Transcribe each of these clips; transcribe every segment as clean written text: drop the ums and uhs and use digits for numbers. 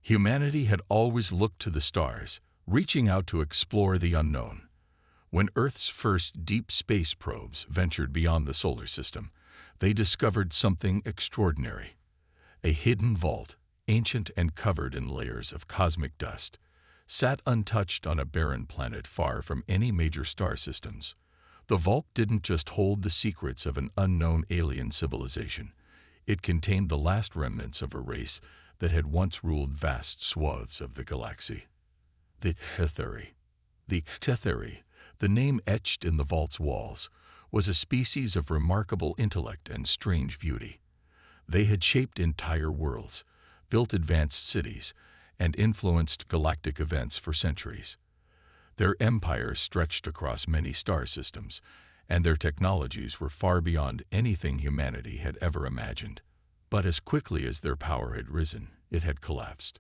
Humanity had always looked to the stars, reaching out to explore the unknown. When Earth's first deep space probes ventured beyond the solar system, they discovered something extraordinary. A hidden vault, ancient and covered in layers of cosmic dust, sat untouched on a barren planet far from any major star systems. The vault didn't just hold the secrets of an unknown alien civilization. It contained the last remnants of a race that had once ruled vast swaths of the galaxy. The HFY. The HFY, the name etched in the vault's walls, was a species of remarkable intellect and strange beauty. They had shaped entire worlds, built advanced cities, and influenced galactic events for centuries. Their empires stretched across many star systems, and their technologies were far beyond anything humanity had ever imagined. But as quickly as their power had risen, it had collapsed.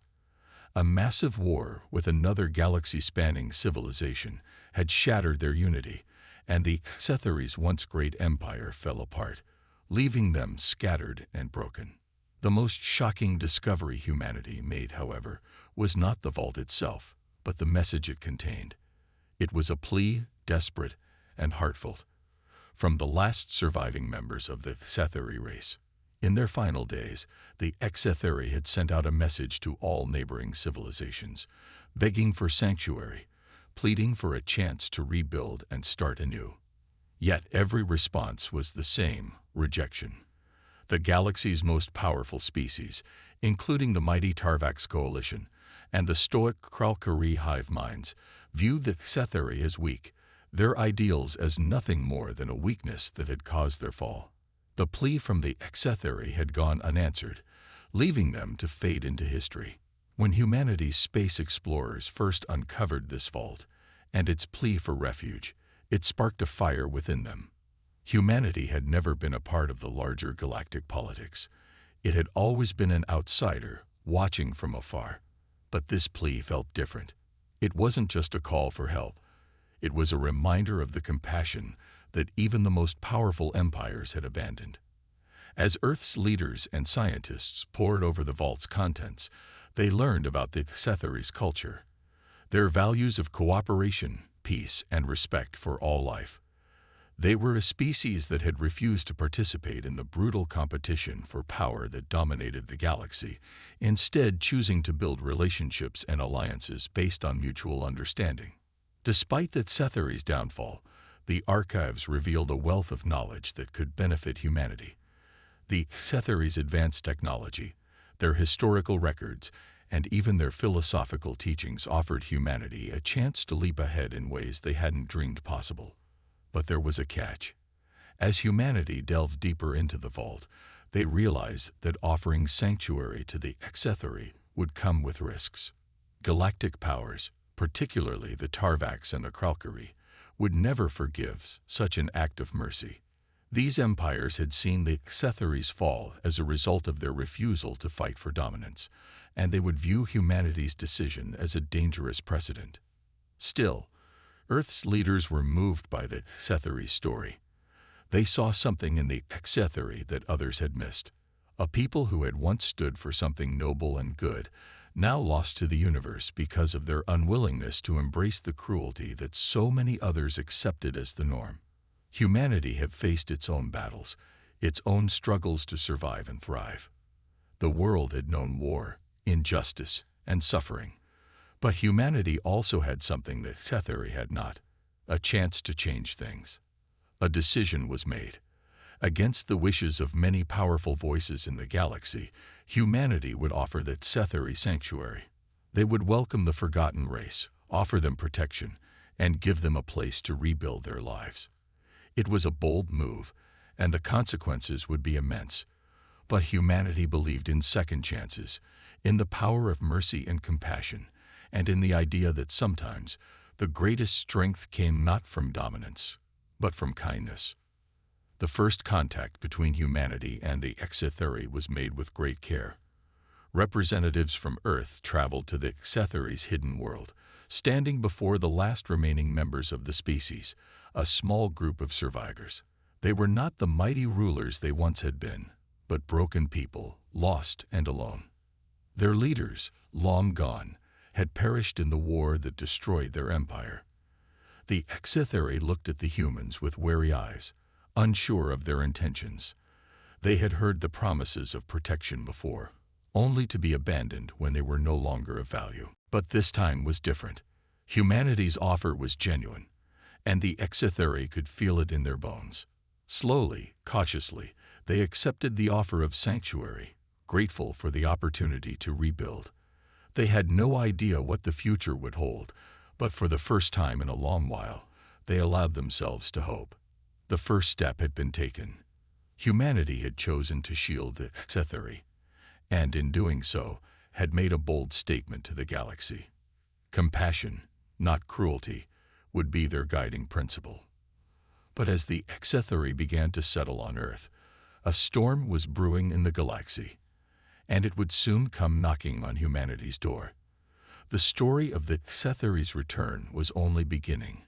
A massive war with another galaxy-spanning civilization had shattered their unity, and the HFY's once great empire fell apart, leaving them scattered and broken. The most shocking discovery humanity made, however, was not the vault itself, but the message it contained. It was a plea, desperate and heartfelt, from the last surviving members of the HFY race. In their final days, the HFY had sent out a message to all neighboring civilizations, begging for sanctuary, pleading for a chance to rebuild and start anew. Yet every response was the same: rejection. The galaxy's most powerful species, including the mighty Tarvax coalition and the stoic Kralkari hive minds, viewed the HFY as weak, their ideals as nothing more than a weakness that had caused their fall. The plea from the HFY had gone unanswered, leaving them to fade into history. When humanity's space explorers first uncovered this vault and its plea for refuge, it sparked a fire within them. Humanity had never been a part of the larger galactic politics. It had always been an outsider, watching from afar. But this plea felt different. It wasn't just a call for help. It was a reminder of the compassion that even the most powerful empires had abandoned. As Earth's leaders and scientists pored over the vault's contents, they learned about the HFY's culture, their values of cooperation, peace, and respect for all life. They were a species that had refused to participate in the brutal competition for power that dominated the galaxy, instead choosing to build relationships and alliances based on mutual understanding. Despite the HFY's downfall, the archives revealed a wealth of knowledge that could benefit humanity. The HFY's advanced technology, their historical records, and even their philosophical teachings offered humanity a chance to leap ahead in ways they hadn't dreamed possible. But there was a catch. As humanity delved deeper into the vault, they realized that offering sanctuary to the HFY would come with risks. Galactic powers, particularly the Tarvax and the Kralkari, would never forgive such an act of mercy. These empires had seen the HFY's fall as a result of their refusal to fight for dominance, and they would view humanity's decision as a dangerous precedent. Still, Earth's leaders were moved by the HFY's story. They saw something in the HFY that others had missed. A people who had once stood for something noble and good, now lost to the universe because of their unwillingness to embrace the cruelty that so many others accepted as the norm. Humanity had faced its own battles, its own struggles to survive and thrive. The world had known war, injustice, and suffering. But humanity also had something that HFY had not: a chance to change things. A decision was made. Against the wishes of many powerful voices in the galaxy, humanity would offer the HFY sanctuary. They would welcome the forgotten race, offer them protection, and give them a place to rebuild their lives. It was a bold move, and the consequences would be immense. But humanity believed in second chances, in the power of mercy and compassion, and in the idea that sometimes the greatest strength came not from dominance, but from kindness. The first contact between humanity and the HFY was made with great care. Representatives from Earth traveled to the HFY's hidden world, standing before the last remaining members of the species, a small group of survivors. They were not the mighty rulers they once had been, but broken people, lost and alone. Their leaders, long gone, had perished in the war that destroyed their empire. The Scifi looked at the humans with wary eyes, unsure of their intentions. They had heard the promises of protection before, only to be abandoned when they were no longer of value. But this time was different. Humanity's offer was genuine, and the Scifi could feel it in their bones. Slowly, cautiously, they accepted the offer of sanctuary, grateful for the opportunity to rebuild. They had no idea what the future would hold, but for the first time in a long while, they allowed themselves to hope. The first step had been taken. Humanity had chosen to shield the Scifi, and in doing so, had made a bold statement to the galaxy. Compassion, not cruelty, would be their guiding principle. But as the Scifi began to settle on Earth, a storm was brewing in the galaxy, and it would soon come knocking on humanity's door. The story of the Scifi's return was only beginning,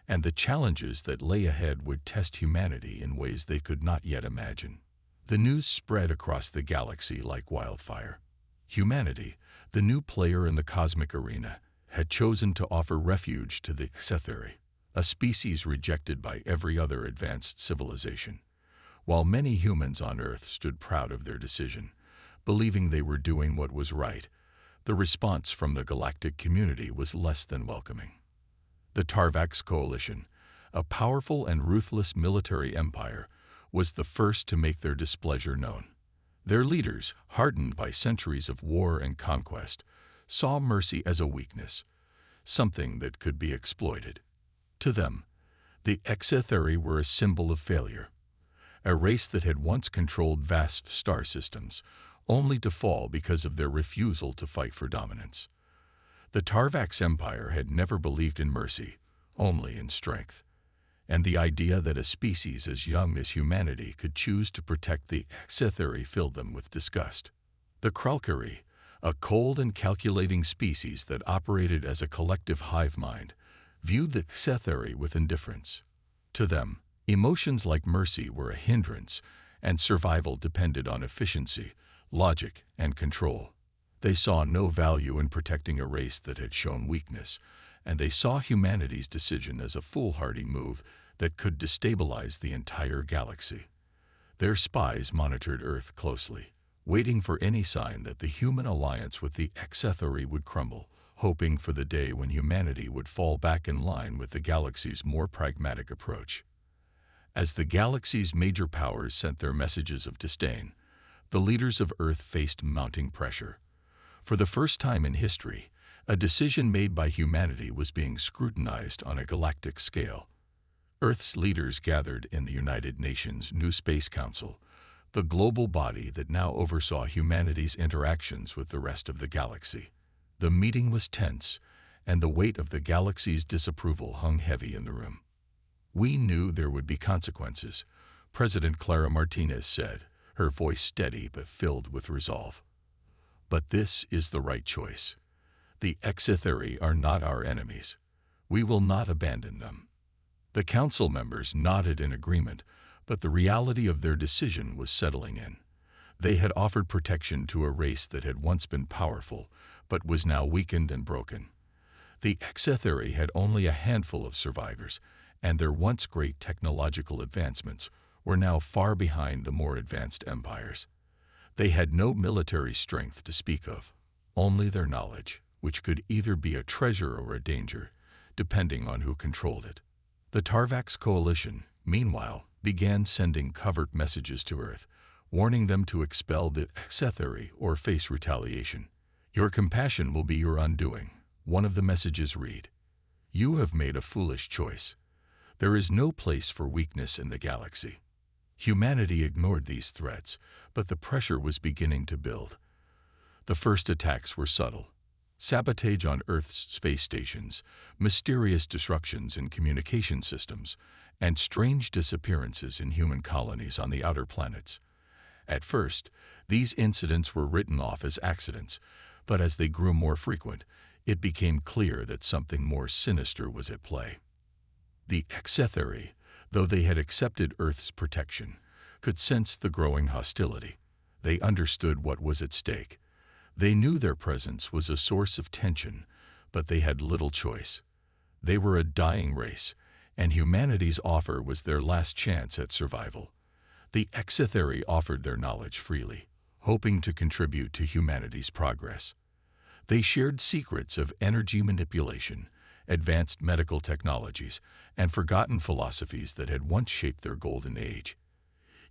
and the challenges that lay ahead would test humanity in ways they could not yet imagine. The news spread across the galaxy like wildfire. Humanity, the new player in the cosmic arena, had chosen to offer refuge to the Scifi, a species rejected by every other advanced civilization. While many humans on Earth stood proud of their decision, believing they were doing what was right, the response from the galactic community was less than welcoming. The Tarvax Coalition, a powerful and ruthless military empire, was the first to make their displeasure known. Their leaders, hardened by centuries of war and conquest, saw mercy as a weakness, something that could be exploited. To them, the Scifi were a symbol of failure, a race that had once controlled vast star systems, only to fall because of their refusal to fight for dominance. The Tarvax Empire had never believed in mercy, only in strength, and the idea that a species as young as humanity could choose to protect the Scifi filled them with disgust. The Kralkari, a cold and calculating species that operated as a collective hive mind, viewed the Scifi with indifference. To them, emotions like mercy were a hindrance, and survival depended on efficiency, logic, and control. They saw no value in protecting a race that had shown weakness, and they saw humanity's decision as a foolhardy move that could destabilize the entire galaxy. Their spies monitored Earth closely, waiting for any sign that the human alliance with the Scifi would crumble, hoping for the day when humanity would fall back in line with the galaxy's more pragmatic approach. As the galaxy's major powers sent their messages of disdain, the leaders of Earth faced mounting pressure. For the first time in history, a decision made by humanity was being scrutinized on a galactic scale. Earth's leaders gathered in the United Nations New Space Council, the global body that now oversaw humanity's interactions with the rest of the galaxy. The meeting was tense, and the weight of the galaxy's disapproval hung heavy in the room. "We knew there would be consequences," President Clara Martinez said, her voice steady but filled with resolve. "But this is the right choice. The Scifi are not our enemies. We will not abandon them." The council members nodded in agreement, but the reality of their decision was settling in. They had offered protection to a race that had once been powerful, but was now weakened and broken. The Scifi had only a handful of survivors, and their once great technological advancements were now far behind the more advanced empires. They had no military strength to speak of, only their knowledge, which could either be a treasure or a danger, depending on who controlled it. The Tarvax Coalition, meanwhile, began sending covert messages to Earth, warning them to expel the Scifi or face retaliation. "Your compassion will be your undoing," one of the messages read. "You have made a foolish choice. There is no place for weakness in the galaxy." Humanity ignored these threats, but the pressure was beginning to build. The first attacks were subtle. Sabotage on Earth's space stations, mysterious disruptions in communication systems, and strange disappearances in human colonies on the outer planets. At first, these incidents were written off as accidents, but as they grew more frequent, it became clear that something more sinister was at play. The Scifi, though they had accepted Earth's protection, could sense the growing hostility. They understood what was at stake. They knew their presence was a source of tension, but they had little choice. They were a dying race, and humanity's offer was their last chance at survival. The Exetheri offered their knowledge freely, hoping to contribute to humanity's progress. They shared secrets of energy manipulation, advanced medical technologies, and forgotten philosophies that had once shaped their golden age.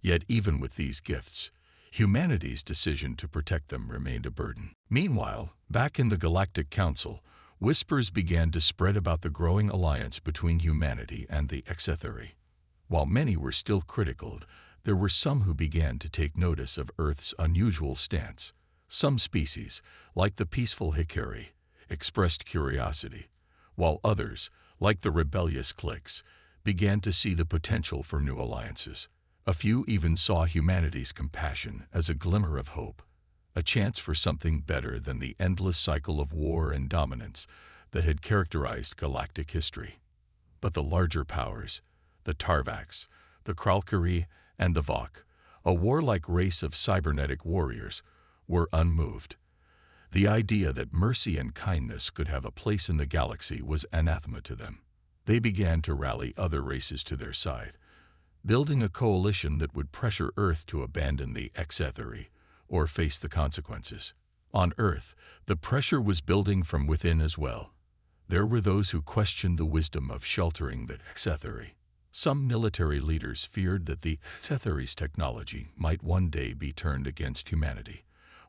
Yet even with these gifts, humanity's decision to protect them remained a burden. Meanwhile, back in the Galactic Council, whispers began to spread about the growing alliance between humanity and the Exetheri. While many were still critical, there were some who began to take notice of Earth's unusual stance. Some species, like the peaceful Hikari, expressed curiosity, while others, like the rebellious cliques, began to see the potential for new alliances. A few even saw humanity's compassion as a glimmer of hope, a chance for something better than the endless cycle of war and dominance that had characterized galactic history. But the larger powers, the Tarvax, the Kralkari, and the Vok, a warlike race of cybernetic warriors, were unmoved. The idea that mercy and kindness could have a place in the galaxy was anathema to them. They began to rally other races to their side, building a coalition that would pressure Earth to abandon the Exetheri or face the consequences. On Earth, the pressure was building from within as well. There were those who questioned the wisdom of sheltering the Exetheri. Some military leaders feared that the Exetheri's technology might one day be turned against humanity,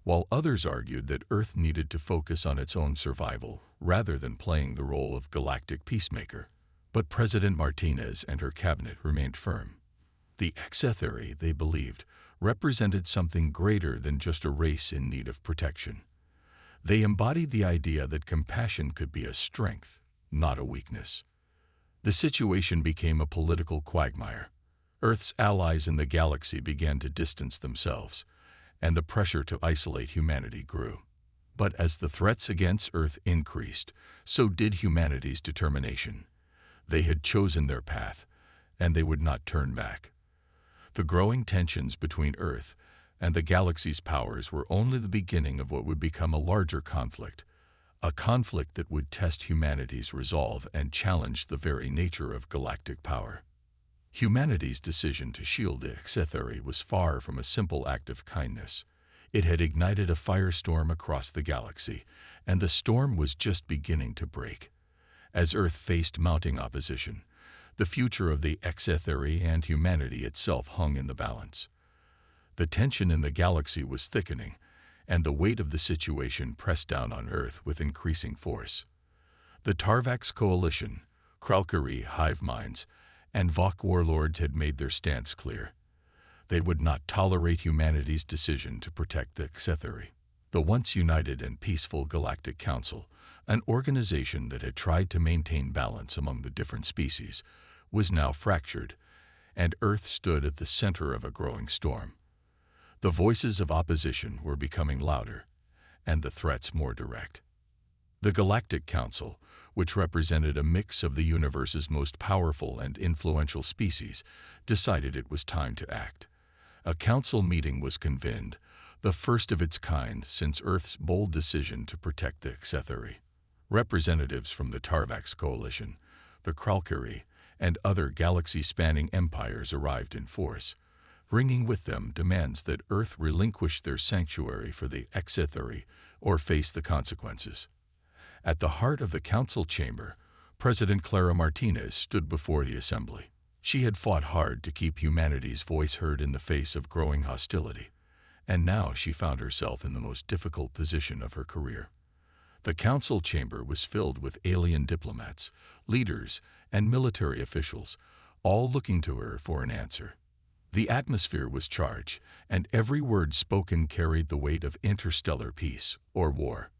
while others argued that Earth needed to focus on its own survival rather than playing the role of galactic peacemaker. But President Martinez and her cabinet remained firm. The Exetheri, they believed, represented something greater than just a race in need of protection. They embodied the idea that compassion could be a strength, not a weakness. The situation became a political quagmire. Earth's allies in the galaxy began to distance themselves, and the pressure to isolate humanity grew. But as the threats against Earth increased, so did humanity's determination. They had chosen their path, and they would not turn back. The growing tensions between Earth and the galaxy's powers were only the beginning of what would become a larger conflict, a conflict that would test humanity's resolve and challenge the very nature of galactic power. Humanity's decision to shield the Exetheri was far from a simple act of kindness. It had ignited a firestorm across the galaxy, and the storm was just beginning to break. As Earth faced mounting opposition, the future of the Exetheri and humanity itself hung in the balance. The tension in the galaxy was thickening, and the weight of the situation pressed down on Earth with increasing force. The Tarvax coalition, Kralkari hive minds, and Vok warlords had made their stance clear. They would not tolerate humanity's decision to protect the Exetheri. The once united and peaceful Galactic Council, an organization that had tried to maintain balance among the different species, was now fractured, and Earth stood at the center of a growing storm. The voices of opposition were becoming louder, and the threats more direct. The Galactic Council, which represented a mix of the universe's most powerful and influential species, decided it was time to act. A council meeting was convened, the first of its kind since Earth's bold decision to protect the Exetheri. Representatives from the Tarvax coalition, the Kralkari, and other galaxy-spanning empires arrived in force, bringing with them demands that Earth relinquish their sanctuary for the Exetheri or face the consequences. At the heart of the council chamber, President Clara Martinez stood before the assembly. She had fought hard to keep humanity's voice heard in the face of growing hostility, and now she found herself in the most difficult position of her career. The council chamber was filled with alien diplomats, leaders, and military officials, all looking to her for an answer. The atmosphere was charged, and every word spoken carried the weight of interstellar peace or war.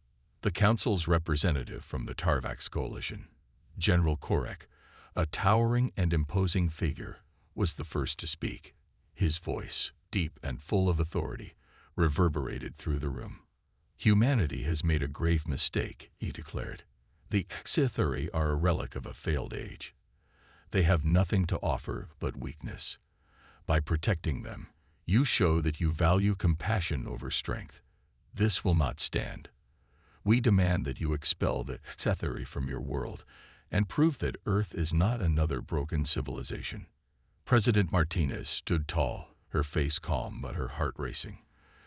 The council's representative from the Tarvax coalition, General Korek, a towering and imposing figure, was the first to speak. His voice, deep and full of authority, reverberated through the room. "Humanity has made a grave mistake," he declared. "The Exetheri are a relic of a failed age. They have nothing to offer but weakness. By protecting them, you show that you value compassion over strength. This will not stand. We demand that you expel the Scifi from your world and prove that Earth is not another broken civilization. President Martinez stood tall, her face calm but her heart racing.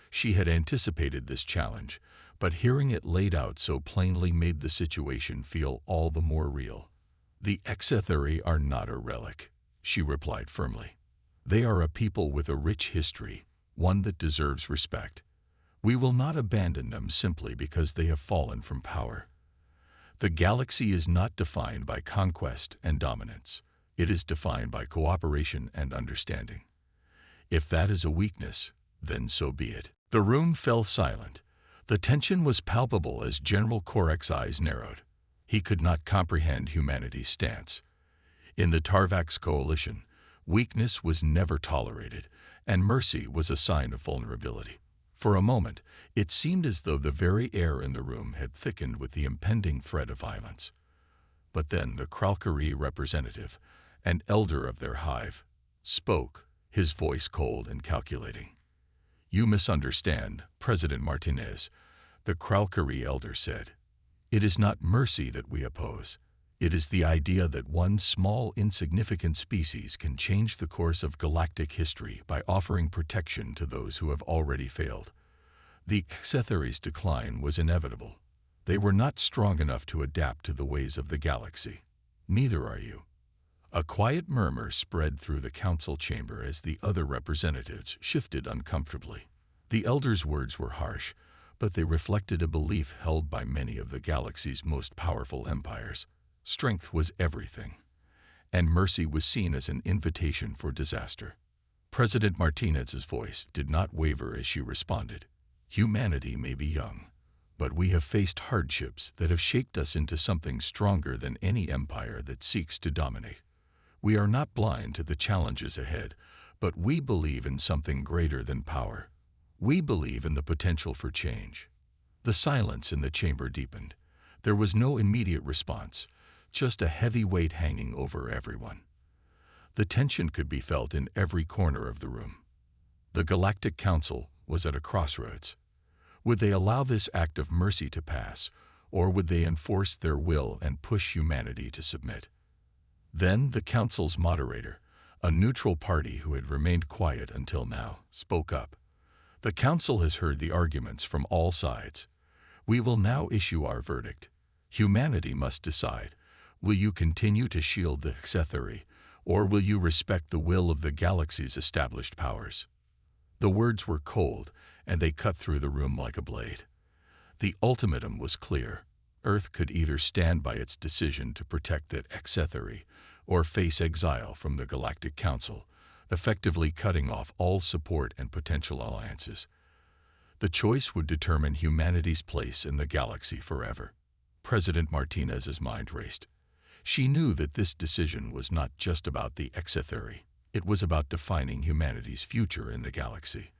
She had anticipated this challenge, but hearing it laid out so plainly made the situation feel all the more real. The Scifi are not a relic, she replied firmly. They are a people with a rich history, one that deserves respect. We will not abandon them simply because they have fallen from power. The galaxy is not defined by conquest and dominance. It is defined by cooperation and understanding. If that is a weakness, then so be it. The room fell silent. The tension was palpable as General Korek's eyes narrowed. He could not comprehend humanity's stance. In the Tarvax coalition, weakness was never tolerated, and mercy was a sign of vulnerability. For a moment, it seemed as though the very air in the room had thickened with the impending threat of violence. But then the Kralkari representative, an elder of their hive, spoke, his voice cold and calculating. "You misunderstand, President Martinez," the Kralkari elder said. "It is not mercy that we oppose. It is the idea that one small, insignificant species can change the course of galactic history by offering protection to those who have already failed. The Scifi's decline was inevitable. They were not strong enough to adapt to the ways of the galaxy. Neither are you." A quiet murmur spread through the council chamber as the other representatives shifted uncomfortably. The elder's words were harsh, but they reflected a belief held by many of the galaxy's most powerful empires. Strength was everything, and mercy was seen as an invitation for disaster. President Martinez's voice did not waver as she responded. "Humanity may be young, but we have faced hardships that have shaped us into something stronger than any empire that seeks to dominate. We are not blind to the challenges ahead, but we believe in something greater than power. We believe in the potential for change." The silence in the chamber deepened. There was no immediate response, just a heavy weight hanging over everyone. The tension could be felt in every corner of the room. The Galactic Council was at a crossroads. Would they allow this act of mercy to pass, or would they enforce their will and push humanity to submit? Then the Council's moderator, a neutral party who had remained quiet until now, spoke up. "The Council has heard the arguments from all sides. We will now issue our verdict. Humanity must decide. Will you continue to shield the Scifi, or will you respect the will of the galaxy's established powers?" The words were cold, and they cut through the room like a blade. The ultimatum was clear. Earth could either stand by its decision to protect the Scifi or face exile from the Galactic Council, effectively cutting off all support and potential alliances. The choice would determine humanity's place in the galaxy forever. President Martinez's mind raced. She knew that this decision was not just about the Scifi. It was about defining humanity's future in the galaxy.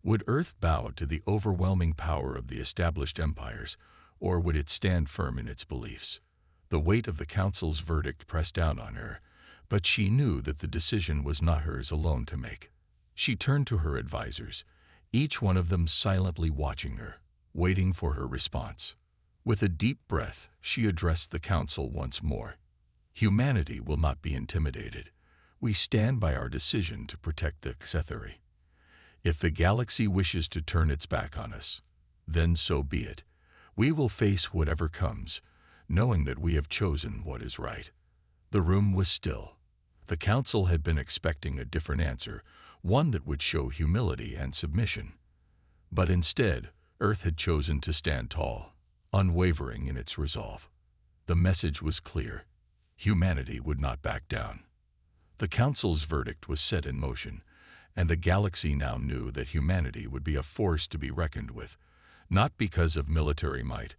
Would Earth bow to the overwhelming power of the established empires, or would it stand firm in its beliefs? The weight of the Council's verdict pressed down on her, but she knew that the decision was not hers alone to make. She turned to her advisors, each one of them silently watching her, waiting for her response. With a deep breath, she addressed the Council once more. "Humanity will not be intimidated. We stand by our decision to protect the Scifi. If the galaxy wishes to turn its back on us, then so be it. We will face whatever comes, knowing that we have chosen what is right." The room was still. The Council had been expecting a different answer, one that would show humility and submission. But instead, Earth had chosen to stand tall, unwavering in its resolve. The message was clear. Humanity would not back down. The Council's verdict was set in motion, and the galaxy now knew that humanity would be a force to be reckoned with, not because of military might,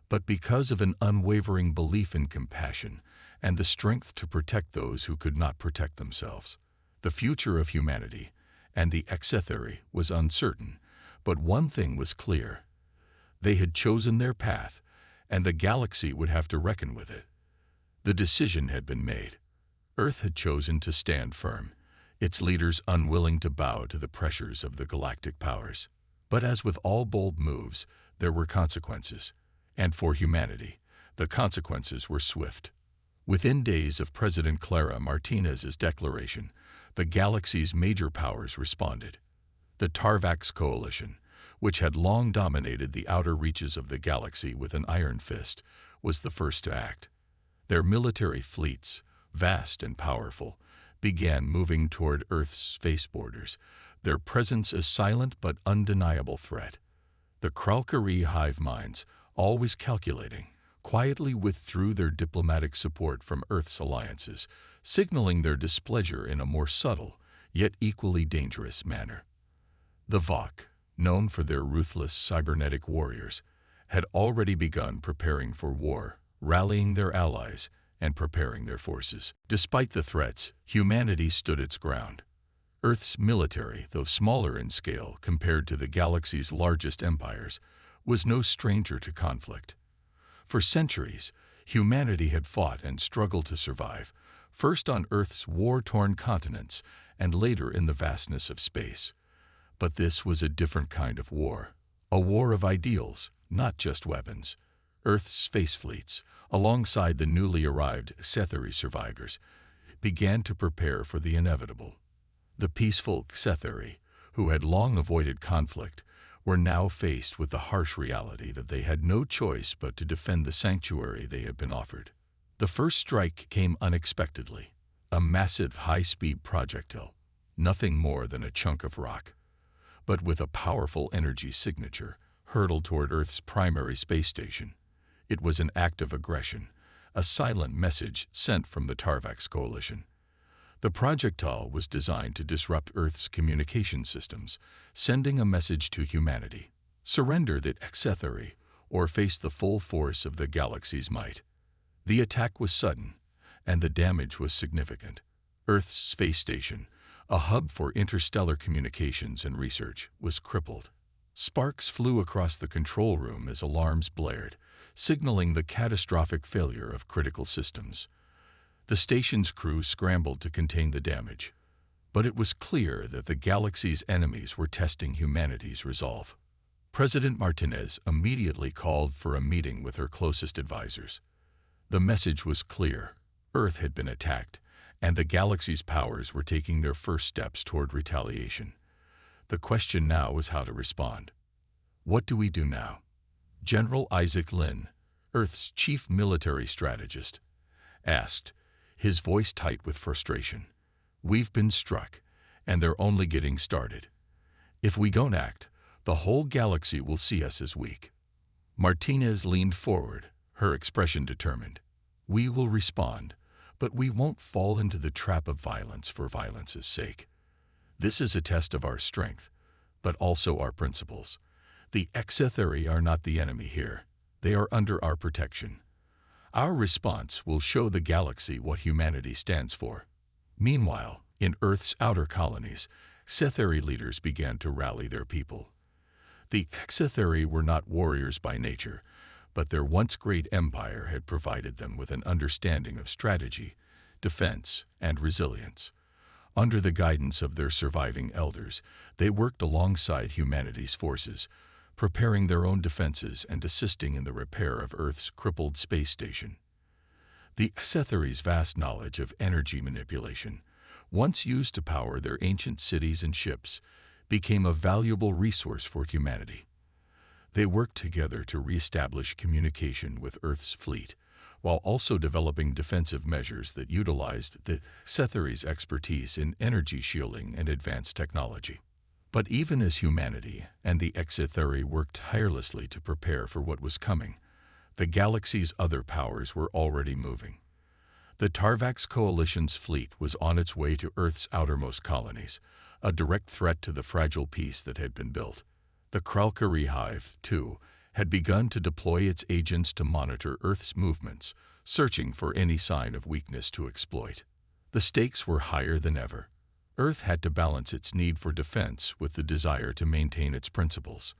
but because of an unwavering belief in compassion and the strength to protect those who could not protect themselves. The future of humanity and the Scifi was uncertain, but one thing was clear. They had chosen their path, and the galaxy would have to reckon with it. The decision had been made. Earth had chosen to stand firm, its leaders unwilling to bow to the pressures of the galactic powers. But as with all bold moves, there were consequences. And for humanity, the consequences were swift. Within days of President Clara Martinez's declaration, the galaxy's major powers responded. The Tarvax Coalition, which had long dominated the outer reaches of the galaxy with an iron fist, was the first to act. Their military fleets, vast and powerful, began moving toward Earth's space borders, their presence a silent but undeniable threat. The Kralkari hive minds, always calculating, quietly withdrew their diplomatic support from Earth's alliances, signaling their displeasure in a more subtle, yet equally dangerous manner. The Vok, known for their ruthless cybernetic warriors, had already begun preparing for war, rallying their allies and preparing their forces. Despite the threats, humanity stood its ground. Earth's military, though smaller in scale compared to the galaxy's largest empires, was no stranger to conflict. For centuries, humanity had fought and struggled to survive, first on Earth's war-torn continents and later in the vastness of space. But this was a different kind of war, a war of ideals, not just weapons. Earth's space fleets, alongside the newly arrived Scifi survivors, began to prepare for the inevitable. The peaceful Scifi, who had long avoided conflict, were now faced with the harsh reality that they had no choice but to defend the sanctuary they had been offered. The first strike came unexpectedly, a massive high-speed projectile, nothing more than a chunk of rock, but with a powerful energy signature, hurtled toward Earth's primary space station. It was an act of aggression, a silent message sent from the Tarvax Coalition. The projectile was designed to disrupt Earth's communication systems, sending a message to humanity: surrender the Scifi, or face the full force of the galaxy's might. The attack was sudden, and the damage was significant. Earth's space station, a hub for interstellar communications and research, was crippled. Sparks flew across the control room as alarms blared, signaling the catastrophic failure of critical systems. The station's crew scrambled to contain the damage, but it was clear that the galaxy's enemies were testing humanity's resolve. President Martinez immediately called for a meeting with her closest advisors. The message was clear: Earth had been attacked, and the galaxy's powers were taking their first steps toward retaliation. The question now was how to respond. What do we do now? General Isaac Lin, Earth's chief military strategist, asked, his voice tight with frustration. We've been struck, and they're only getting started. If we don't act, the whole galaxy will see us as weak. Martinez leaned forward, her expression determined. We will respond, but we won't fall into the trap of violence for violence's sake. This is a test of our strength, but also our principles. The Scifi are not the enemy here. They are under our protection. Our response will show the galaxy what humanity stands for. Meanwhile, in Earth's outer colonies, Scifi leaders began to rally their people. The Scifi were not warriors by nature, but their once great empire had provided them with an understanding of strategy, defense, and resilience. Under the guidance of their surviving elders, they worked alongside humanity's forces, preparing their own defenses and assisting in the repair of Earth's crippled space station. The Scifi's vast knowledge of energy manipulation, once used to power their ancient cities and ships, became a valuable resource for humanity. They worked together to reestablish communication with Earth's fleet, while also developing defensive measures that utilized the Scifi's expertise in energy shielding and advanced technology. But even as humanity and the Scifi worked tirelessly to prepare for what was coming, the galaxy's other powers were already moving. The Tarvax Coalition's fleet was on its way to Earth's outermost colonies, a direct threat to the fragile peace that had been built. The Kralkari hive, too, had begun to deploy its agents to monitor Earth's movements, searching for any sign of weakness to exploit. The stakes were higher than ever. Earth had to balance its need for defense with the desire to maintain its principles.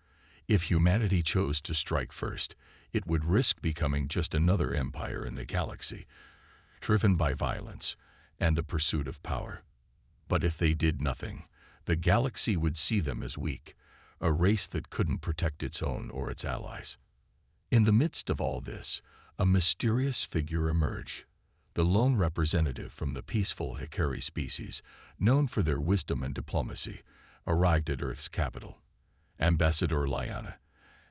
If humanity chose to strike first, it would risk becoming just another empire in the galaxy, driven by violence and the pursuit of power. But if they did nothing, the galaxy would see them as weak, a race that couldn't protect its own or its allies. In the midst of all this, a mysterious figure emerged. The lone representative from the peaceful HFY species, known for their wisdom and diplomacy, arrived at Earth's capital. Ambassador Lyanna,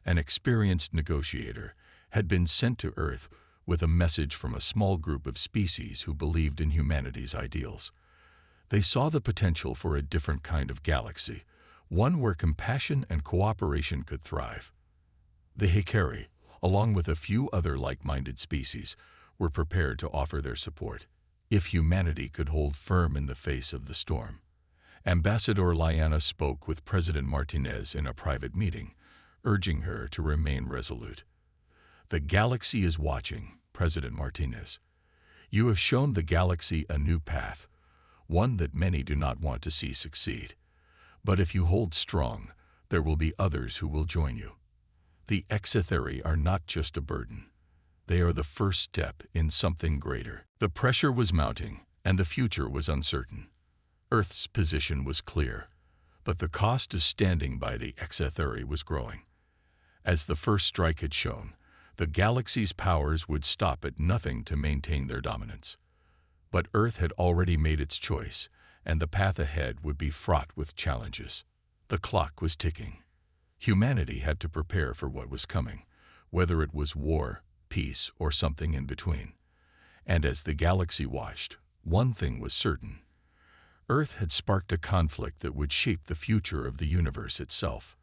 an experienced negotiator, had been sent to Earth with a message from a small group of species who believed in humanity's ideals. They saw the potential for a different kind of galaxy, one where compassion and cooperation could thrive. The HFY, along with a few other like-minded species, were prepared to offer their support, if humanity could hold firm in the face of the storm. Ambassador Lyanna spoke with President Martinez in a private meeting, urging her to remain resolute. "The galaxy is watching, President Martinez. You have shown the galaxy a new path, one that many do not want to see succeed. But if you hold strong, there will be others who will join you. The HFY are not just a burden. They are the first step in something greater." The pressure was mounting, and the future was uncertain. Earth's position was clear, but the cost of standing by the HFY was growing. As the first strike had shown, the galaxy's powers would stop at nothing to maintain their dominance. But Earth had already made its choice, and the path ahead would be fraught with challenges. The clock was ticking. Humanity had to prepare for what was coming, whether it was war, peace, or something in between. And as the galaxy watched, one thing was certain. Earth had sparked a conflict that would shape the future of the universe itself.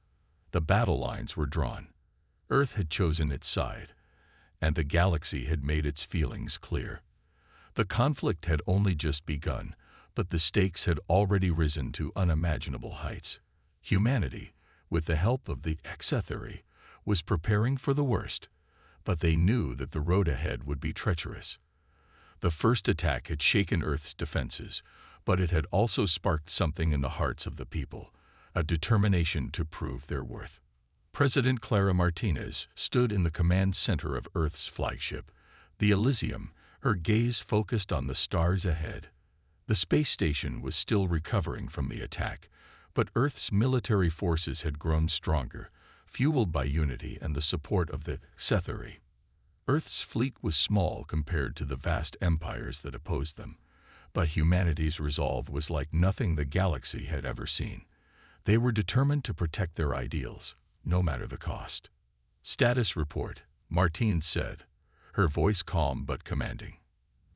The battle lines were drawn. Earth had chosen its side, and the galaxy had made its feelings clear. The conflict had only just begun, but the stakes had already risen to unimaginable heights. Humanity, with the help of the HFY, was preparing for the worst, but they knew that the road ahead would be treacherous. The first attack had shaken Earth's defenses, but it had also sparked something in the hearts of the people, a determination to prove their worth. President Clara Martinez stood in the command center of Earth's flagship, the Elysium, her gaze focused on the stars ahead. The space station was still recovering from the attack, but Earth's military forces had grown stronger, fueled by unity and the support of the HFY. Earth's fleet was small compared to the vast empires that opposed them, but humanity's resolve was like nothing the galaxy had ever seen. They were determined to protect their ideals, no matter the cost. "Status report," Martine said, her voice calm but commanding.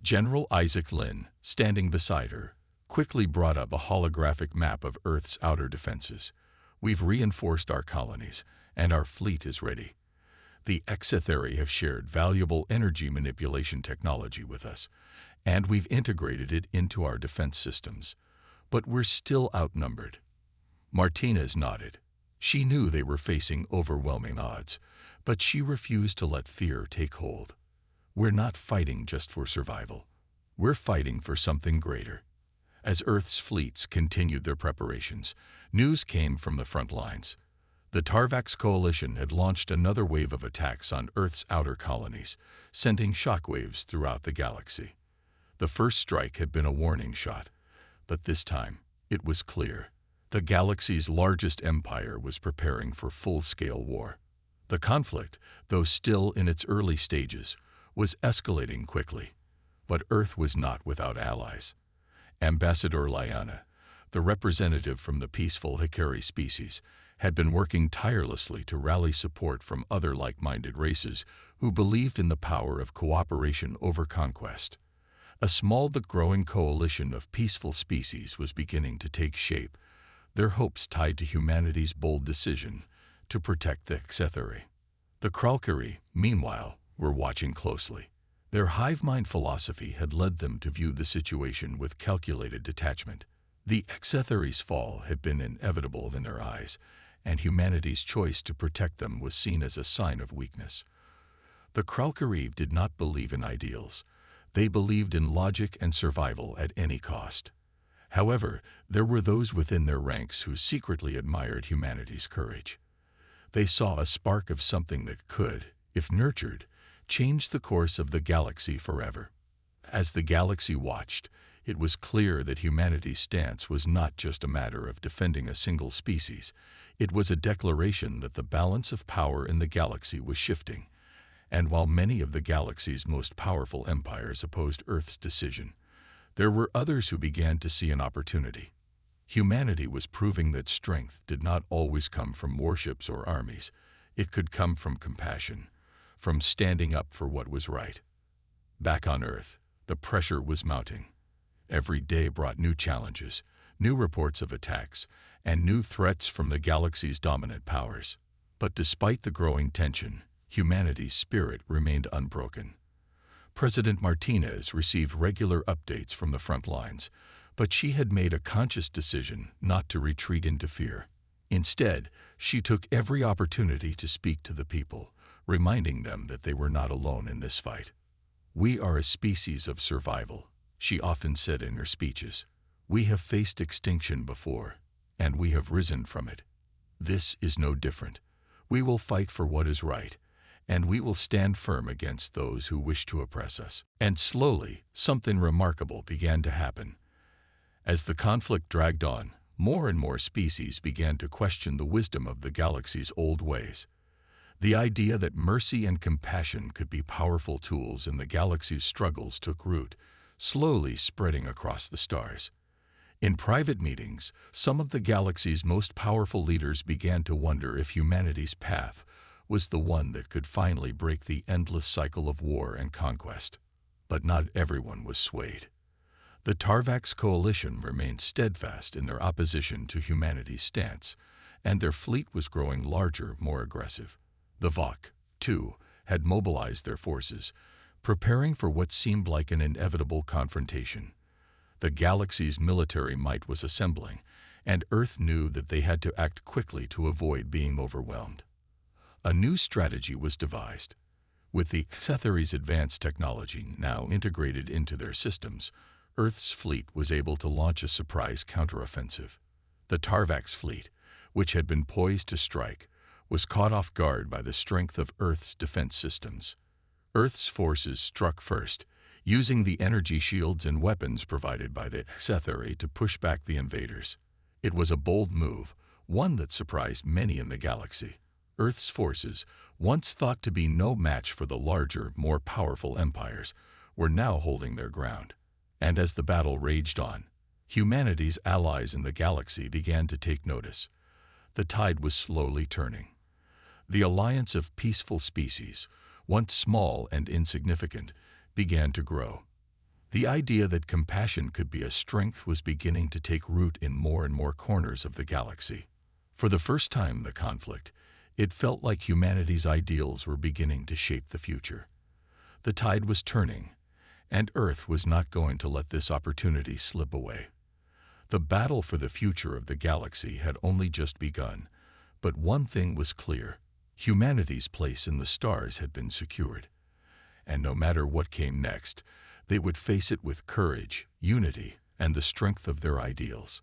General Isaac Lynn, standing beside her, quickly brought up a holographic map of Earth's outer defenses. "We've reinforced our colonies, and our fleet is ready. The HFY have shared valuable energy manipulation technology with us, and we've integrated it into our defense systems. But we're still outnumbered." Martinez nodded. She knew they were facing overwhelming odds, but she refused to let fear take hold. "We're not fighting just for survival. We're fighting for something greater." As Earth's fleets continued their preparations, news came from the front lines. The Tarvax coalition had launched another wave of attacks on Earth's outer colonies, sending shockwaves throughout the galaxy. The first strike had been a warning shot, but this time it was clear. The galaxy's largest empire was preparing for full-scale war. The conflict, though still in its early stages, was escalating quickly. But Earth was not without allies. Ambassador Lyanna, the representative from the peaceful HFY species, had been working tirelessly to rally support from other like-minded races who believed in the power of cooperation over conquest. A small but growing coalition of peaceful species was beginning to take shape, their hopes tied to humanity's bold decision to protect the HFY. The Kralkari, meanwhile, were watching closely. Their hive-mind philosophy had led them to view the situation with calculated detachment. The HFY's fall had been inevitable in their eyes, and humanity's choice to protect them was seen as a sign of weakness. The Kralkari did not believe in ideals. They believed in logic and survival at any cost. However, there were those within their ranks who secretly admired humanity's courage. They saw a spark of something that could, if nurtured, change the course of the galaxy forever. As the galaxy watched, It was clear that humanity's stance was not just a matter of defending a single species. It was a declaration that the balance of power in the galaxy was shifting. And while many of the galaxy's most powerful empires opposed Earth's decision, there were others who began to see an opportunity. Humanity was proving that strength did not always come from warships or armies. It could come from compassion, from standing up for what was right. Back on Earth, the pressure was mounting. Every day brought new challenges, new reports of attacks, and new threats from the galaxy's dominant powers. But despite the growing tension, humanity's spirit remained unbroken. President Martinez received regular updates from the front lines, but she had made a conscious decision not to retreat into fear. Instead, she took every opportunity to speak to the people, reminding them that they were not alone in this fight. "We are a species of survival," she often said in her speeches. "We have faced extinction before, and we have risen from it. This is no different. We will fight for what is right, and we will stand firm against those who wish to oppress us." And slowly, something remarkable began to happen. As the conflict dragged on, more and more species began to question the wisdom of the galaxy's old ways. The idea that mercy and compassion could be powerful tools in the galaxy's struggles took root, slowly spreading across the stars. In private meetings, some of the galaxy's most powerful leaders began to wonder if humanity's path was the one that could finally break the endless cycle of war and conquest. But not everyone was swayed. The Tarvax coalition remained steadfast in their opposition to humanity's stance, and their fleet was growing larger, more aggressive. The Vok, too, had mobilized their forces, preparing for what seemed like an inevitable confrontation. The galaxy's military might was assembling, and Earth knew that they had to act quickly to avoid being overwhelmed. A new strategy was devised. With the Scifi's advanced technology now integrated into their systems, Earth's fleet was able to launch a surprise counteroffensive. The Tarvax fleet, which had been poised to strike, was caught off guard by the strength of Earth's defense systems. Earth's forces struck first, using the energy shields and weapons provided by the Scifi to push back the invaders. It was a bold move, one that surprised many in the galaxy. Earth's forces, once thought to be no match for the larger, more powerful empires, were now holding their ground. And as the battle raged on, humanity's allies in the galaxy began to take notice. The tide was slowly turning. The alliance of peaceful species, once small and insignificant, began to grow. The idea that compassion could be a strength was beginning to take root in more and more corners of the galaxy. For the first time in the conflict, it felt like humanity's ideals were beginning to shape the future. The tide was turning, and Earth was not going to let this opportunity slip away. The battle for the future of the galaxy had only just begun, but one thing was clear: humanity's place in the stars had been secured. And no matter what came next, they would face it with courage, unity, and the strength of their ideals.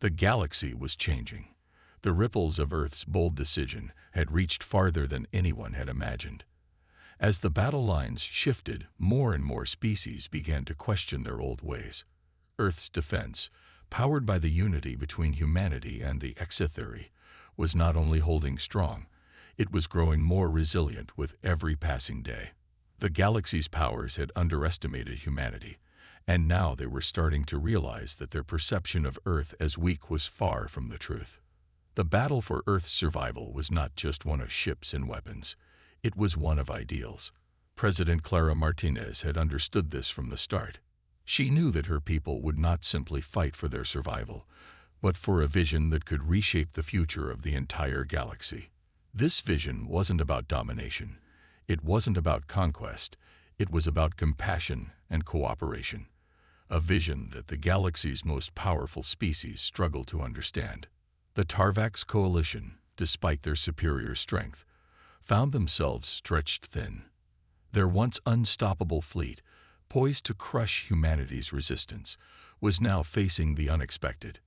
The galaxy was changing. The ripples of Earth's bold decision had reached farther than anyone had imagined. As the battle lines shifted, more and more species began to question their old ways. Earth's defense, powered by the unity between humanity and the Scifi, was not only holding strong, it was growing more resilient with every passing day. The galaxy's powers had underestimated humanity, and now they were starting to realize that their perception of Earth as weak was far from the truth. The battle for Earth's survival was not just one of ships and weapons. It was one of ideals. President Clara Martinez had understood this from the start. She knew that her people would not simply fight for their survival, but for a vision that could reshape the future of the entire galaxy. This vision wasn't about domination. It wasn't about conquest. It was about compassion and cooperation. A vision that the galaxy's most powerful species struggled to understand. The Tarvax coalition, despite their superior strength, found themselves stretched thin. Their once unstoppable fleet, poised to crush humanity's resistance, was now facing the unexpected.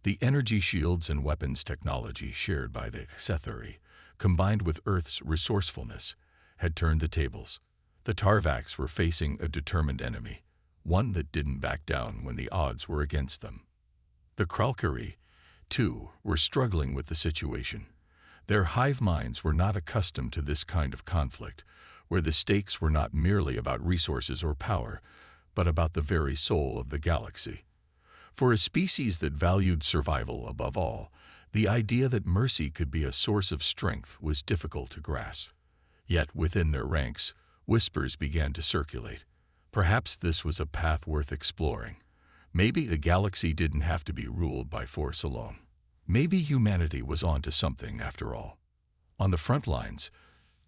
The energy shields and weapons technology shared by the Scifi, combined with Earth's resourcefulness, had turned the tables. The Tarvax were facing a determined enemy, one that didn't back down when the odds were against them. The Kralkari, too, were struggling with the situation. Their hive minds were not accustomed to this kind of conflict, where the stakes were not merely about resources or power, but about the very soul of the galaxy. For a species that valued survival above all, the idea that mercy could be a source of strength was difficult to grasp. Yet within their ranks, whispers began to circulate. Perhaps this was a path worth exploring. Maybe the galaxy didn't have to be ruled by force alone. Maybe humanity was onto something after all. On the front lines,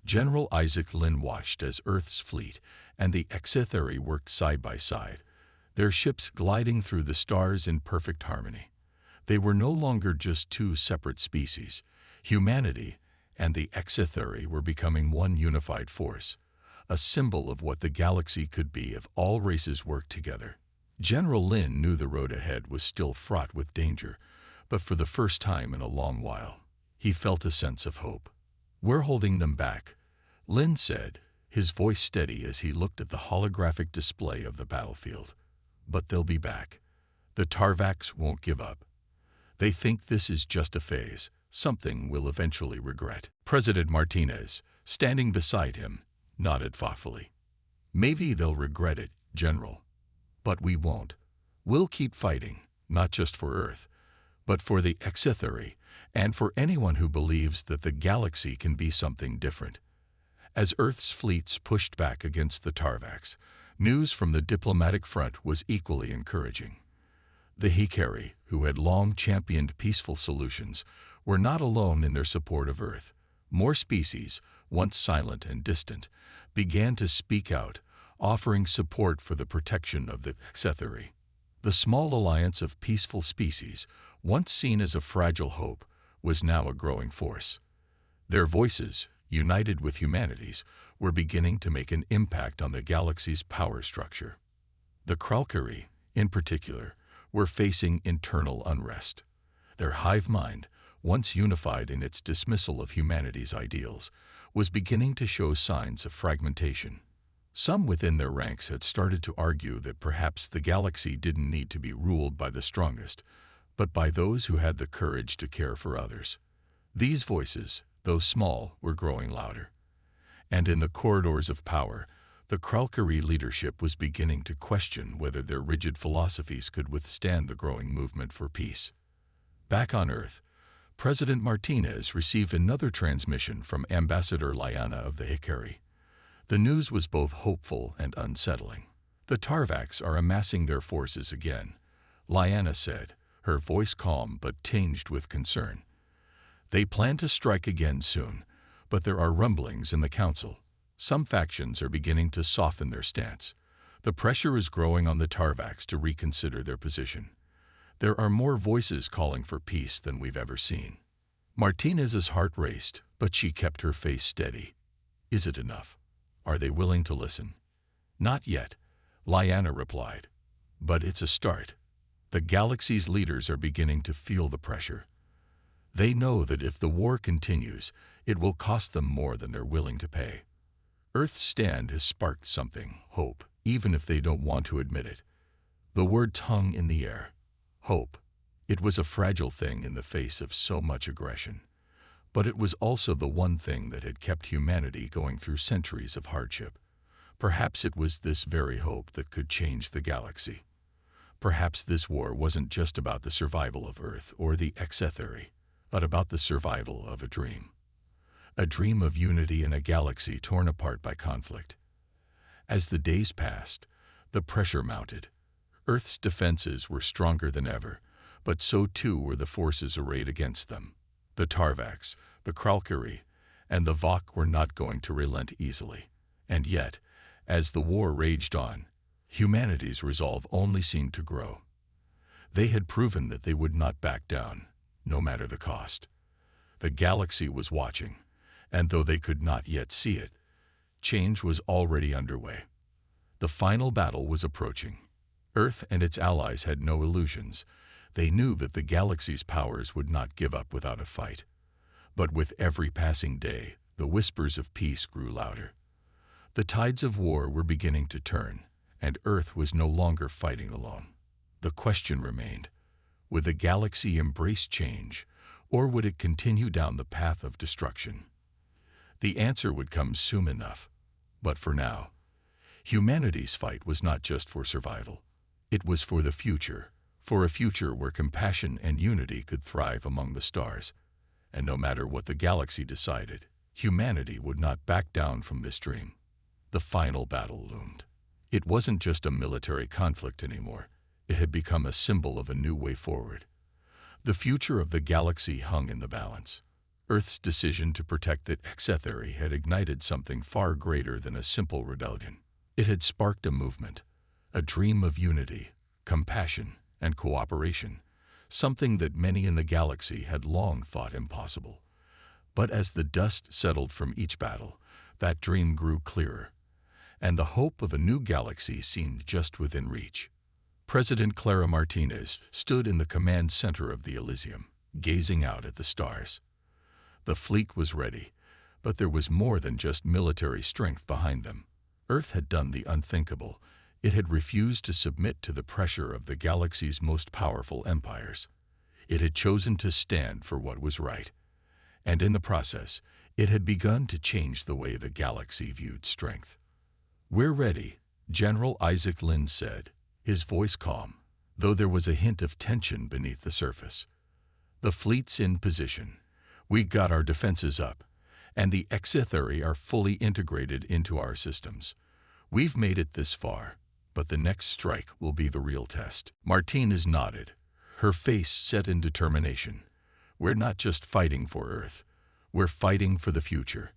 General Isaac Lynn watched as Earth's fleet and the Exitheri worked side by side, their ships gliding through the stars in perfect harmony. They were no longer just two separate species. Humanity and the Exitheri were becoming one unified force, a symbol of what the galaxy could be if all races worked together. General Lynn knew the road ahead was still fraught with danger, but for the first time in a long while, he felt a sense of hope. "We're holding them back," Lynn said, his voice steady as he looked at the holographic display of the battlefield. "But they'll be back. The Tarvacs won't give up. They think this is just a phase, something we'll eventually regret." President Martinez, standing beside him, nodded thoughtfully. "Maybe they'll regret it, General. But we won't. We'll keep fighting, not just for Earth, but for the Exitheri, and for anyone who believes that the galaxy can be something different." As Earth's fleets pushed back against the Tarvacs, news from the diplomatic front was equally encouraging. The Hikari, who had long championed peaceful solutions, were not alone in their support of Earth. More species, once silent and distant, began to speak out, offering support for the protection of the Exitheri. The small alliance of peaceful species, once seen as a fragile hope, was now a growing force. Their voices, united with humanity's, were beginning to make an impact on the galaxy's power structure. The Kralkari, in particular, were facing internal unrest. Their hive mind, once unified in its dismissal of humanity's ideals, was beginning to show signs of fragmentation. Some within their ranks had started to argue that perhaps the galaxy didn't need to be ruled by the strongest, but by those who had the courage to care for others. These voices, though small, were growing louder. And in the corridors of power, the Kralkari leadership was beginning to question whether their rigid philosophies could withstand the growing movement for peace. Back on Earth, President Martinez received another transmission from Ambassador Lyanna of the Hikari. The news was both hopeful and unsettling. "The Tarvacs are amassing their forces again," Lyanna said, her voice calm but tinged with concern. "They plan to strike again soon, but there are rumblings in the council. Some factions are beginning to soften their stance. The pressure is growing on the Tarvacs to reconsider their position. There are more voices calling for peace than we've ever seen." Martinez's heart raced, but she kept her face steady. "Is it enough? Are they willing to listen?" "Not yet," Lyanna replied. "But it's a start. The galaxy's leaders are beginning to feel the pressure. They know that if the war continues, it will cost them more than they're willing to pay." Earth's stand has sparked something, hope, even if they don't want to admit it. The word hung in the air. Hope. It was a fragile thing in the face of so much aggression. But it was also the one thing that had kept humanity going through centuries of hardship. Perhaps it was this very hope that could change the galaxy. Perhaps this war wasn't just about the survival of Earth or the Exitheri, but about the survival of a dream. A dream of unity in a galaxy torn apart by conflict. As the days passed, the pressure mounted. Earth's defenses were stronger than ever, but so too were the forces arrayed against them. The Tarvacs, the Kralkari, and the Vok were not going to relent easily. And yet, as the war raged on, humanity's resolve only seemed to grow. They had proven that they would not back down, no matter the cost. The galaxy was watching, and though they could not yet see it, change was already underway. The final battle was approaching. Earth and its allies had no illusions. They knew that the galaxy's powers would not give up without a fight. But with every passing day, the whispers of peace grew louder. The tides of war were beginning to turn, and Earth was no longer fighting alone. The question remained, would the galaxy embrace change, or would it continue down the path of destruction? The answer would come soon enough, but for now, humanity's fight was not just for survival. It was for the future, for a future where compassion and unity could thrive among the stars. And no matter what the galaxy decided, humanity would not back down from this dream. The final battle loomed. It wasn't just a military conflict anymore. It had become a symbol of a new way forward. The future of the galaxy hung in the balance. Earth's decision to protect the Scifi had ignited something far greater than a simple rebellion. It had sparked a movement, a dream of unity, compassion, and cooperation, something that many in the galaxy had long thought impossible. But as the dust settled from each battle, that dream grew clearer, and the hope of a new galaxy seemed just within reach. President Clara Martinez stood in the command center of the Elysium, gazing out at the stars. The fleet was ready, but there was more than just military strength behind them. Earth had done the unthinkable. It had refused to submit to the pressure of the galaxy's most powerful empires. It had chosen to stand for what was right. And in the process, it had begun to change the way the galaxy viewed strength. "We're ready," General Isaac Lynn said, his voice calm, though there was a hint of tension beneath the surface. "The fleet's in position. We got our defenses up, and the Scifi are fully integrated into our systems. We've made it this far, but the next strike will be the real test." Martinez nodded, her face set in determination. "We're not just fighting for Earth. We're fighting for the future.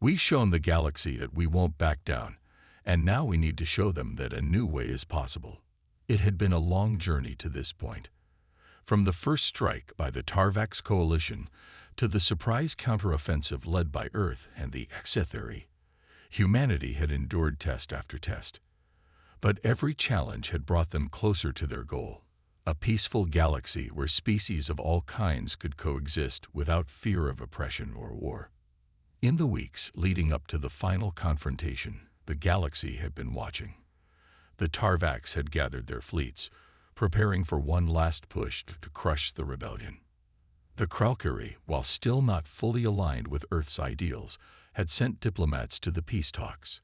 We've shown the galaxy that we won't back down, and now we need to show them that a new way is possible." It had been a long journey to this point. From the first strike by the Tarvax coalition to the surprise counteroffensive led by Earth and the Scifi, humanity had endured test after test. But every challenge had brought them closer to their goal, a peaceful galaxy where species of all kinds could coexist without fear of oppression or war. In the weeks leading up to the final confrontation, the galaxy had been watching. The Tarvax had gathered their fleets, preparing for one last push to crush the rebellion. The Kralkari, while still not fully aligned with Earth's ideals, had sent diplomats to the peace talks.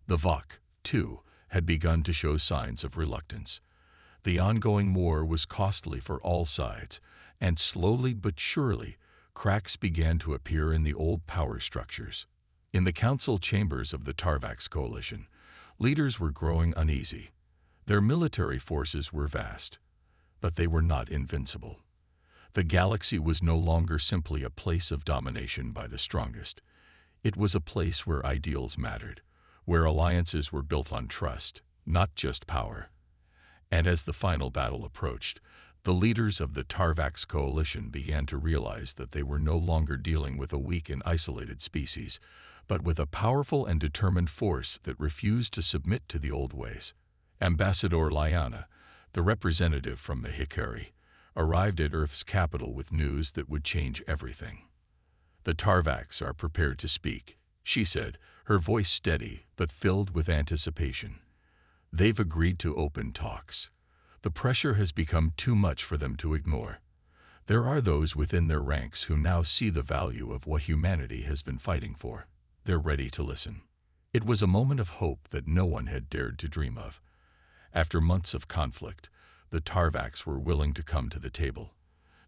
The Vok, too, had begun to show signs of reluctance. The ongoing war was costly for all sides, and slowly but surely, cracks began to appear in the old power structures. In the council chambers of the Tarvax coalition, leaders were growing uneasy. Their military forces were vast, but they were not invincible. The galaxy was no longer simply a place of domination by the strongest. It was a place where ideals mattered, where alliances were built on trust, not just power. And as the final battle approached, the leaders of the Tarvax coalition began to realize that they were no longer dealing with a weak and isolated species, but with a powerful and determined force that refused to submit to the old ways. Ambassador Liana, the representative from the Hikari, arrived at Earth's capital with news that would change everything. "The Tarvax are prepared to speak," she said, her voice steady but filled with anticipation. "They've agreed to open talks. The pressure has become too much for them to ignore. There are those within their ranks who now see the value of what humanity has been fighting for. They're ready to listen." It was a moment of hope that no one had dared to dream of. After months of conflict, the Tarvax were willing to come to the table,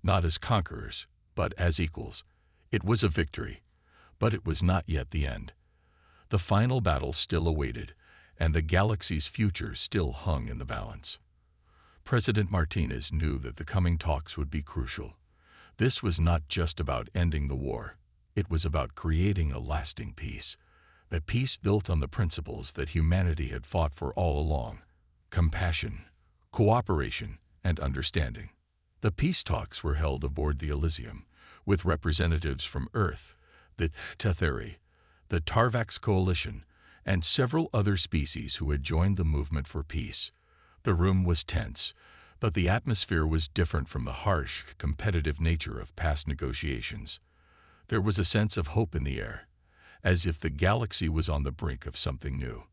not as conquerors, but as equals. It was a victory, but it was not yet the end. The final battle still awaited, and the galaxy's future still hung in the balance. President Martinez knew that the coming talks would be crucial. This was not just about ending the war. It was about creating a lasting peace, a peace built on the principles that humanity had fought for all along: compassion, cooperation, and understanding. The peace talks were held aboard the Elysium, with representatives from Earth, the Scifi, the Tarvax coalition, and several other species who had joined the movement for peace. The room was tense, but the atmosphere was different from the harsh, competitive nature of past negotiations. There was a sense of hope in the air, as if the galaxy was on the brink of something new.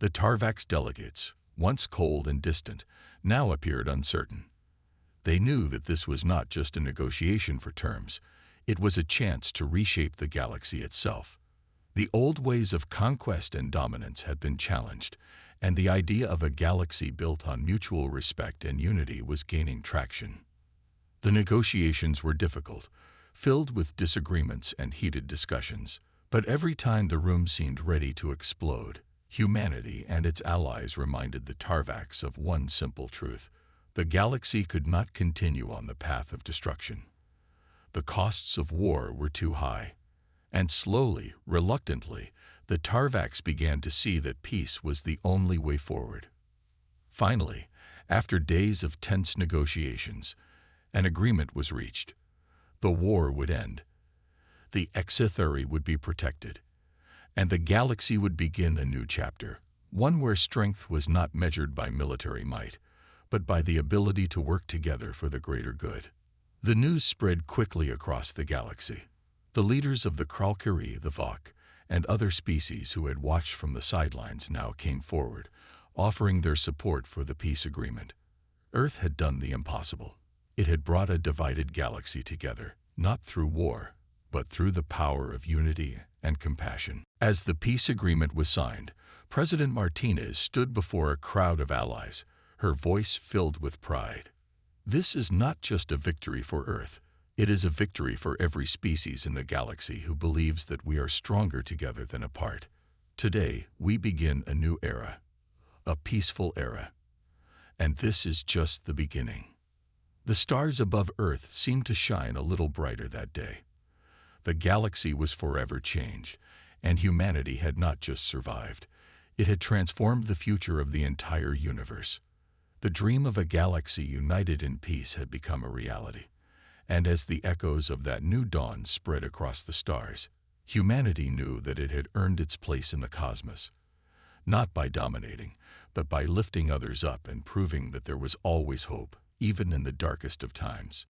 The Tarvax delegates, once cold and distant, now appeared uncertain. They knew that this was not just a negotiation for terms, it was a chance to reshape the galaxy itself. The old ways of conquest and dominance had been challenged, and the idea of a galaxy built on mutual respect and unity was gaining traction. The negotiations were difficult, filled with disagreements and heated discussions, but every time the room seemed ready to explode, humanity and its allies reminded the Tarvax of one simple truth: the galaxy could not continue on the path of destruction. The costs of war were too high, and slowly, reluctantly, the Tarvax began to see that peace was the only way forward. Finally, after days of tense negotiations, an agreement was reached. The war would end. The Exithari would be protected, and the galaxy would begin a new chapter, one where strength was not measured by military might, but by the ability to work together for the greater good. The news spread quickly across the galaxy. The leaders of the Kralkiri, the Vok, and other species who had watched from the sidelines now came forward, offering their support for the peace agreement. Earth had done the impossible. It had brought a divided galaxy together, not through war, but through the power of unity and compassion. As the peace agreement was signed, President Martinez stood before a crowd of allies, her voice filled with pride. This is not just a victory for Earth. It is a victory for every species in the galaxy who believes that we are stronger together than apart. Today, we begin a new era, a peaceful era. And this is just the beginning. The stars above Earth seemed to shine a little brighter that day. The galaxy was forever changed, and humanity had not just survived. It had transformed the future of the entire universe. The dream of a galaxy united in peace had become a reality. And as the echoes of that new dawn spread across the stars, humanity knew that it had earned its place in the cosmos, not by dominating, but by lifting others up and proving that there was always hope, even in the darkest of times.